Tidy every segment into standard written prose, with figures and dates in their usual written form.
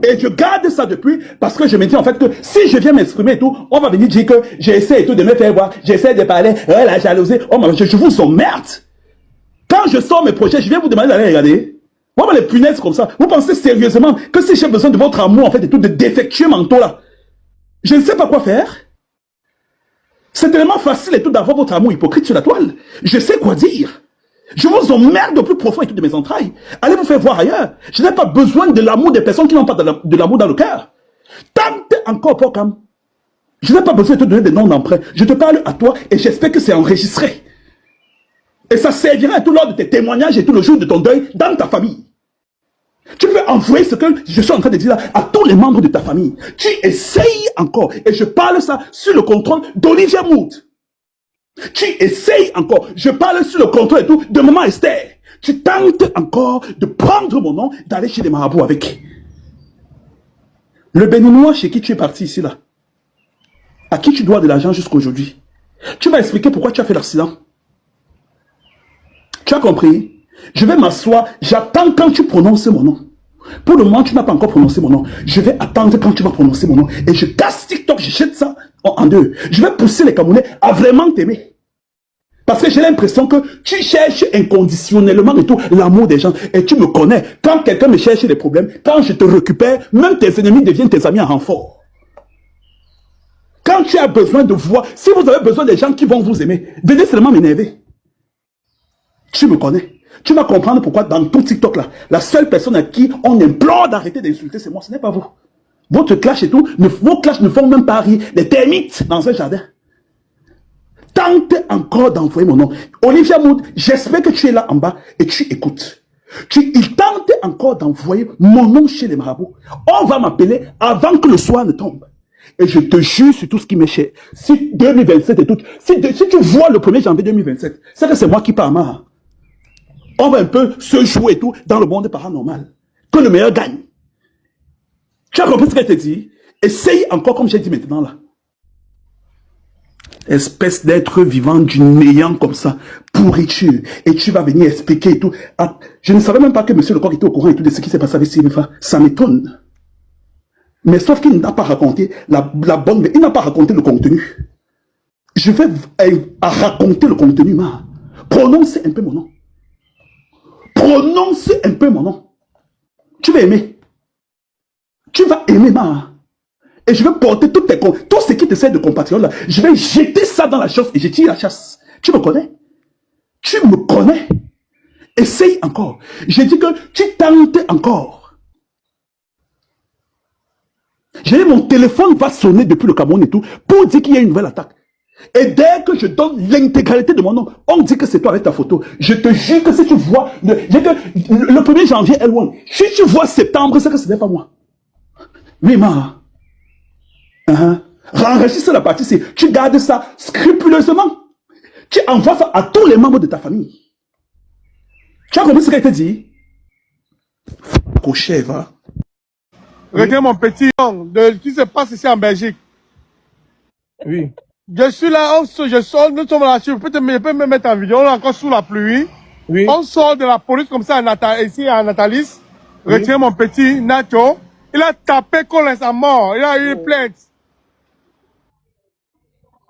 Et je garde ça depuis parce que je me dis en fait que si je viens m'exprimer et tout, on va venir dire que j'essaie et tout de me faire voir, j'essaie de parler, la jalousie, je vous emmerde. Quand je sors mes projets, je viens vous demander d'aller regarder. Moi, les punaises comme ça, vous pensez sérieusement que si j'ai besoin de votre amour en fait et tout, de défectueux manteau là, je ne sais pas quoi faire. C'est tellement facile et tout d'avoir votre amour hypocrite sur la toile. Je sais quoi dire. Je vous emmerde au plus profond et tout de mes entrailles. Allez vous faire voir ailleurs. Je n'ai pas besoin de l'amour des personnes qui n'ont pas de l'amour dans le cœur. Tente encore, Pokam. Je n'ai pas besoin de te donner des noms d'emprunt. Je te parle à toi et j'espère que c'est enregistré. Et ça servira à tout lors de tes témoignages et tout le jour de ton deuil dans ta famille. Tu peux envoyer ce que je suis en train de dire là à tous les membres de ta famille. Tu essayes encore. Et je parle ça sur le contrôle d'Olivia Mood. Tu essayes encore. Je parle sur le contrôle et tout de Maman Esther. Tu tentes encore de prendre mon nom, d'aller chez les marabouts avec. Le béninois chez qui tu es parti ici là, à qui tu dois de l'argent jusqu'à aujourd'hui. Tu m'as expliqué pourquoi tu as fait l'accident. Tu as compris? Je vais m'asseoir, j'attends quand tu prononces mon nom. Pour le moment, tu n'as pas encore prononcé mon nom. Je vais attendre quand tu vas prononcer mon nom. Et je casse TikTok, je jette ça en deux. Je vais pousser les Camerounais à vraiment t'aimer. Parce que j'ai l'impression que tu cherches inconditionnellement et tout l'amour des gens. Et tu me connais. Quand quelqu'un me cherche des problèmes, quand je te récupère, même tes ennemis deviennent tes amis en renfort. Quand tu as besoin de voir, si vous avez besoin des gens qui vont vous aimer, venez seulement m'énerver. Tu me connais. Tu vas comprendre pourquoi dans tout TikTok là, la seule personne à qui on implore d'arrêter d'insulter, c'est moi, ce n'est pas vous. Votre clash et tout, vos clashs ne font même pas rire des termites dans un jardin. Tente encore d'envoyer mon nom. Olivia Mood, j'espère que tu es là en bas et tu écoutes. Il tente encore d'envoyer mon nom chez les marabouts. On va m'appeler avant que le soir ne tombe. Et je te jure sur tout ce qui m'est cher. Si 2027 et tout, si tu vois le 1er janvier 2027, c'est que c'est moi qui pars mal. On va un peu se jouer et tout dans le monde paranormal. Que le meilleur gagne. Tu as compris ce qu'elle te dit? Essaye encore comme j'ai dit maintenant là. Espèce d'être vivant d'une néant comme ça, pourriture. Et tu vas venir expliquer et tout. Ah, je ne savais même pas que monsieur Lecoq était au courant et tout de ce qui s'est passé avec Sylvain. Ça m'étonne. Mais sauf qu'il n'a pas raconté la bonne... Il n'a pas raconté le contenu. Je vais raconter le contenu, ma. Prononcez un peu mon nom. Prononcez un peu mon nom. Tu vas aimer. Tu vas aimer, ma. Et je vais porter tout ce qui te sert de compatriote là. Je vais jeter ça dans la chasse et je tire la chasse. Tu me connais? Tu me connais? Essaye encore. J'ai dit que tu tentes encore. J'ai dit mon téléphone va sonner depuis le Cameroun et tout pour dire qu'il y a une nouvelle attaque. Et dès que je donne l'intégralité de mon nom, on dit que c'est toi avec ta photo. Je te jure que si tu vois, le 1er janvier est loin. Si tu vois septembre, c'est que ce n'est pas moi. Oui, ma. Enregistre la partie, tu gardes ça scrupuleusement. Tu envoies ça à tous les membres de ta famille. Tu as compris ce qu'elle te dit? Couché, va. Regarde mon petit, de ce qui se passe ici en Belgique. Oui. Je suis là, je sors, nous sommes là, je peux me mettre en vidéo, on est encore sous la pluie. Oui. On sort de la police comme ça ici à Natalis. Oui. Retiens mon petit Nacho. Il a tapé Collins à mort. Il a eu une plainte.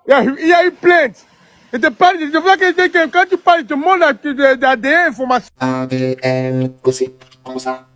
Il y a eu plainte. Je te parle, je vois que quand tu parles, tu montres des informations. ADN, gossip, comme ça,